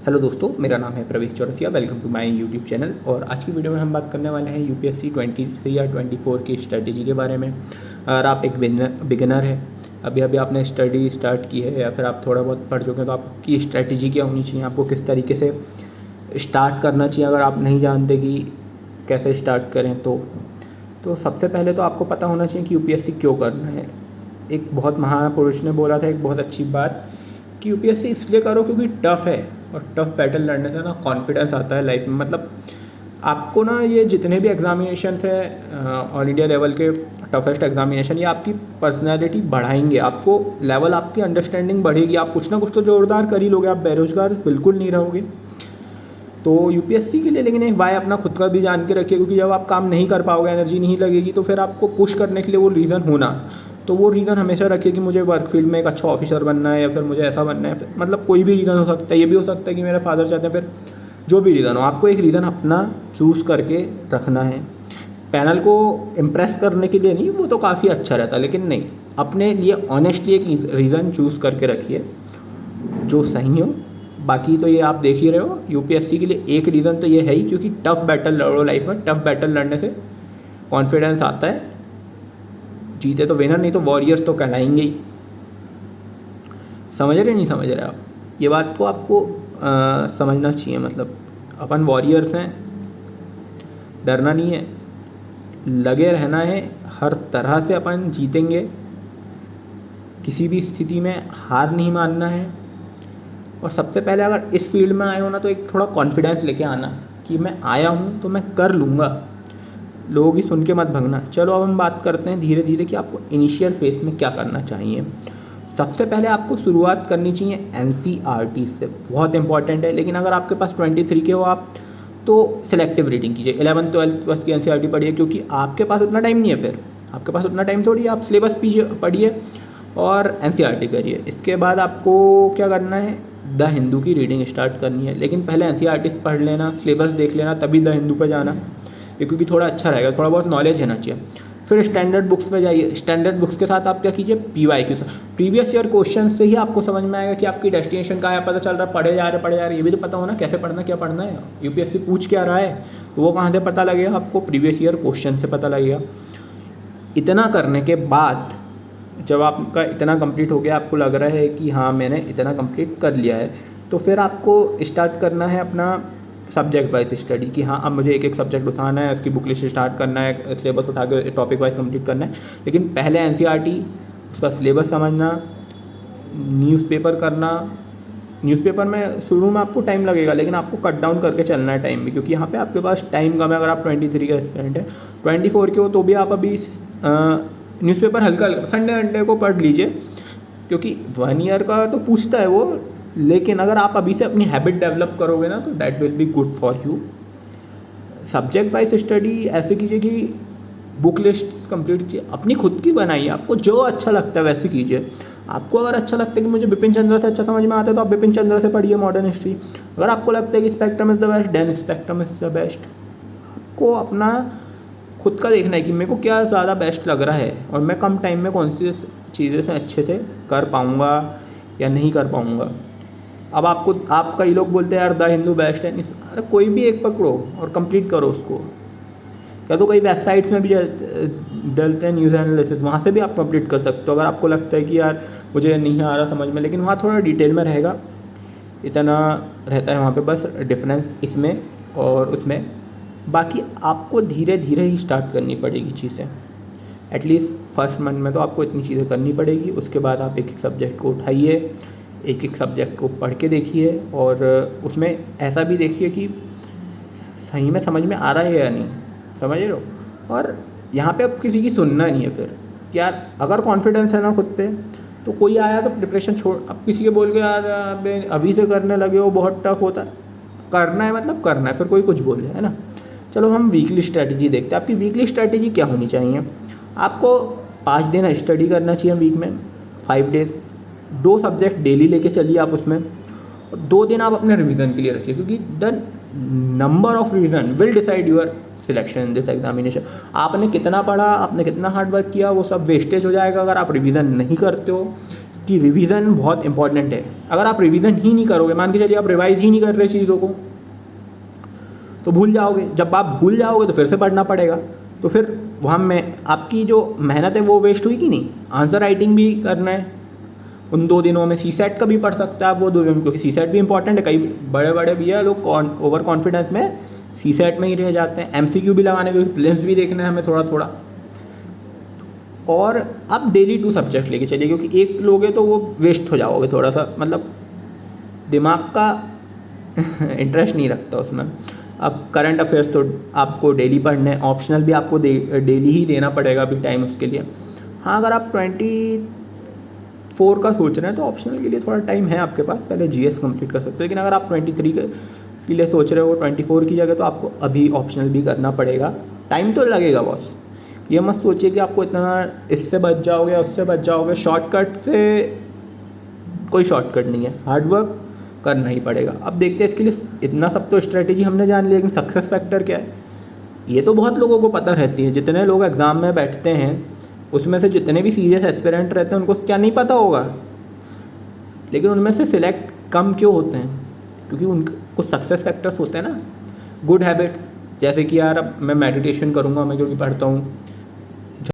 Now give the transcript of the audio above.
Hello दोस्तों, मेरा नाम है Pravesh Chaurasia. Welcome to my YouTube channel. और आज की वीडियो में हम बात करने वाले हैं यूपीएससी 23 या 24 की स्ट्रेटजी के बारे में। अगर आप एक बिगिनर है, अभी अभी आपने स्टडी स्टार्ट की है या फिर आप थोड़ा बहुत पढ़ चुके हैं, तो आपकी स्ट्रेटजी क्या होनी चाहिए, आपको किस तरीके से स्टार्ट करना चाहिए अगर आप नहीं जानते कि कैसे स्टार्ट करें। तो सबसे पहले तो आपको पता होना चाहिए कि यूपीएससी क्यों करना है। एक बहुत महापुरुष ने बोला था एक बहुत अच्छी बात कि यूपीएससी इसलिए करो क्योंकि टफ़ है, और टफ़ बैटल लड़ने से ना कॉन्फिडेंस आता है लाइफ में। मतलब आपको ना ये जितने भी एग्जामिनेशन है ऑल इंडिया लेवल के टफेस्ट एग्जामिनेशन, ये आपकी पर्सनैलिटी बढ़ाएंगे, आपको लेवल, आपकी अंडरस्टैंडिंग बढ़ेगी, आप कुछ ना कुछ तो जोरदार कर ही लोगे, आप बेरोजगार बिल्कुल नहीं रहोगे। तो यूपीएससी के लिए लेकिन एक बाय अपना खुद का भी जान के रखिए, क्योंकि जब आप काम नहीं कर पाओगे, एनर्जी नहीं लगेगी, तो फिर आपको पुश करने के लिए वो रीज़न होना, तो वो रीज़न हमेशा रखिए कि मुझे वर्क फील्ड में एक अच्छा ऑफिसर बनना है या फिर मुझे ऐसा बनना है। मतलब कोई भी रीज़न हो सकता है, ये भी हो सकता है कि मेरे फादर चाहते हैं, फिर जो भी रीज़न हो, आपको एक रीज़न अपना चूज़ करके रखना है। पैनल को इम्प्रेस करने के लिए नहीं, वो तो काफ़ी अच्छा रहता है, लेकिन नहीं, अपने लिए ऑनेस्टली एक रीज़न चूज़ करके रखिए जो सही हो। बाकी तो ये आप देख ही रहे हो, यूपीएससी के लिए एक रीज़न तो ये है ही, क्योंकि टफ़ बैटल लड़ो लाइफ में। टफ़ बैटल लड़ने से कॉन्फिडेंस आता है, जीते तो विनर, नहीं तो वॉरियर्स तो कहलाएंगे ही। समझ रहे नहीं समझ रहे आप, ये बात को आपको समझना चाहिए। मतलब अपन वॉरियर्स हैं, डरना नहीं है, लगे रहना है, हर तरह से अपन जीतेंगे, किसी भी स्थिति में हार नहीं मानना है। और सबसे पहले अगर इस फील्ड में आए हो ना, तो एक थोड़ा कॉन्फिडेंस लेके आना कि मैं आया हूँ तो मैं कर लूँगा, लोगों की सुन के मत भगना। चलो अब हम बात करते हैं धीरे धीरे कि आपको इनिशियल फेज में क्या करना चाहिए। सबसे पहले आपको शुरुआत करनी चाहिए एनसीईआरटी से, बहुत इंपॉर्टेंट है। लेकिन अगर आपके पास 23 के हो आप, तो सिलेक्टिव रीडिंग कीजिए, 11th 12th बस की एनसीईआरटी पढ़िए, क्योंकि आपके पास उतना टाइम नहीं है। फिर आपके पास उतना टाइम थोड़ी है, आप सिलेबस पढ़िए और एनसीईआरटी करिए। इसके बाद आपको क्या करना है, द हिंदू की रीडिंग स्टार्ट करनी है। लेकिन पहले एनसीईआरटी पढ़ लेना, सिलेबस देख लेना, तभी द हिंदू पर जाना, क्योंकि थोड़ा अच्छा रहेगा, थोड़ा बहुत नॉलेज रहना चाहिए। फिर स्टैंडर्ड बुक्स में जाइए। स्टैंडर्ड बुक्स के साथ आप क्या कीजिए, पीवाईक्यू, प्रीवियस ईयर क्वेश्चन से ही आपको समझ में आएगा कि आपकी डेस्टिनेशन कहाँ है। पता चल रहा है पढ़े जा रहे, ये भी तो पता होना कैसे पढ़ना, क्या पढ़ना है, यूपीएससी पूछ क्या रहा है, तो वो कहाँ से पता लगेगा आपको, प्रीवियस ईयर क्वेश्चन से पता लगेगा। इतना करने के बाद जब आपका इतना कंप्लीट हो गया, आपको लग रहा है कि हाँ मैंने इतना कंप्लीट कर लिया है, तो फिर आपको स्टार्ट करना है अपना सब्जेक्ट वाइज स्टडी, कि हाँ अब मुझे एक एक सब्जेक्ट उठाना है, उसकी बुक लिस्ट स्टार्ट करना है, सिलेबस उठा के टॉपिक वाइज कंप्लीट करना है। लेकिन पहले एनसीईआरटी, उसका सिलेबस समझना, न्यूज़पेपर करना। न्यूज़पेपर में शुरू में आपको टाइम लगेगा, लेकिन आपको कट डाउन करके चलना है टाइम भी, क्योंकि यहाँ पे आपके पास टाइम कम है। अगर आप 23 का स्टूडेंट है, 24 के हो, तो भी आप अभी न्यूज़पेपर हल्का हल्का संडे को पढ़ लीजिए, क्योंकि 1 ईयर का तो पूछता है वो। लेकिन अगर आप अभी से अपनी हैबिट डेवलप करोगे ना, तो that will be good for you. Subject wise study ऐसे कीजिए कि बुक लिस्ट कंप्लीट कीजिए, अपनी खुद की बनाइए, आपको जो अच्छा लगता है वैसे कीजिए। आपको अगर अच्छा लगता है कि मुझे बिपिन चंद्र से अच्छा समझ में आता है, तो आप बिपिन चंद्र से पढ़िए मॉडर्न हिस्ट्री। अगर आपको लगता है कि spectrum is the best, then spectrum is the best. आपको अपना खुद का देखना है कि मेरे को क्या ज़्यादा बेस्ट लग रहा है, और मैं कम टाइम में कौन सी चीज़ें से अच्छे से कर पाऊँगा या नहीं कर पाऊँगा। अब आप कई लोग बोलते हैं यार द हिंदू बेस्ट है, नहीं, अरे कोई भी एक पकड़ो और कंप्लीट करो उसको। या तो कई वेबसाइट्स में भी डलते हैं न्यूज़ एनालिसिस, वहाँ से भी आप कंप्लीट कर सकते हो। अगर आपको लगता है कि यार मुझे नहीं आ रहा समझ में, लेकिन वहाँ थोड़ा डिटेल में रहेगा, इतना रहता है वहाँ पे बस डिफरेंस इसमें और उसमें। बाकी आपको धीरे धीरे ही स्टार्ट करनी पड़ेगी चीज़ें। एटलीस्ट फर्स्ट मंथ में तो आपको इतनी चीज़ें करनी पड़ेगी। उसके बाद आप एक एक सब्जेक्ट को उठाइए, एक एक सब्जेक्ट को पढ़ के देखिए, और उसमें ऐसा भी देखिए कि सही में समझ में आ रहा है या नहीं, समझ रहे हो। और यहाँ पे अब किसी की सुनना नहीं है फिर, कि यार अगर कॉन्फिडेंस है ना खुद पे, तो कोई आया तो प्रिपरेशन छोड़, अब किसी के बोल के यार अभी से करने लगे हो बहुत टफ होता है, करना है मतलब करना है, फिर कोई कुछ बोले, है ना। चलो हम वीकली स्ट्रैटेजी देखते हैं। आपकी वीकली स्ट्रैटेजी क्या होनी चाहिए, आपको 5 दिन स्टडी करना चाहिए वीक में, 5 डेज़, 2 सब्जेक्ट डेली लेके चलिए आप उसमें, और 2 दिन आप अपने रिवीजन के लिए रखिए, क्योंकि the number of revision will decide your selection in this examination. आपने कितना पढ़ा, आपने कितना हार्ड वर्क किया, वो सब वेस्टेज हो जाएगा अगर आप रिवीजन नहीं करते हो। कि रिवीजन बहुत इंपॉर्टेंट है। अगर आप रिवीजन ही नहीं करोगे, मान के चलिए आप रिवाइज ही नहीं कर रहे चीज़ों को, तो भूल जाओगे। जब आप भूल जाओगे तो फिर से पढ़ना पड़ेगा, तो फिर वहाँ में आपकी जो मेहनत है वो वेस्ट हुई कि नहीं। आंसर राइटिंग भी करना है उन 2 दिनों में, सीसेट का भी पढ़ सकते हैं आप वो 2 दिन, क्योंकि सीसेट भी इंपॉर्टेंट है। कई बड़े बड़े भी है लोग ओवर कॉन्फिडेंस में सीसेट में ही रह जाते हैं। एमसीक्यू भी लगाने, क्योंकि प्रीलिम्स भी देखना है हमें थोड़ा थोड़ा। और आप डेली 2 सब्जेक्ट लेके चलिए, क्योंकि एक लोगे तो वो वेस्ट हो जाओगे थोड़ा सा, मतलब दिमाग का इंटरेस्ट नहीं रखता उसमें। अब करंट अफेयर्स तो आपको डेली पढ़ने हैं, ऑप्शनल भी आपको डेली ही देना पड़ेगा अभी टाइम उसके लिए। हाँ, अगर आप 24 का सोच रहे हैं तो ऑप्शनल के लिए थोड़ा टाइम है आपके पास, पहले जीएस कंप्लीट कर सकते हो। लेकिन अगर आप 23 के लिए सोच रहे हो 24 की जगह, तो आपको अभी ऑप्शनल भी करना पड़ेगा। टाइम तो लगेगा बॉस, ये मत सोचिए कि आपको इतना इससे बच जाओगे उससे बच जाओगे। शॉर्टकट से कोई शॉर्टकट नहीं है, हार्डवर्क करना ही पड़ेगा। अब देखते हैं, इसके लिए इतना सब तो स्ट्रेटेजी हमने जान ली, लेकिन सक्सेस फैक्टर क्या है ये तो बहुत लोगों को पता रहती है। जितने लोग एग्ज़ाम में बैठते हैं उसमें से जितने भी सीरियस एस्पिरेंट रहते हैं उनको क्या नहीं पता होगा, लेकिन उनमें से सिलेक्ट कम क्यों होते हैं? क्योंकि उनके कुछ सक्सेस फैक्टर्स होते हैं ना, गुड हैबिट्स, जैसे कि यार अब मैं मेडिटेशन करूँगा, मैं क्योंकि पढ़ता हूँ,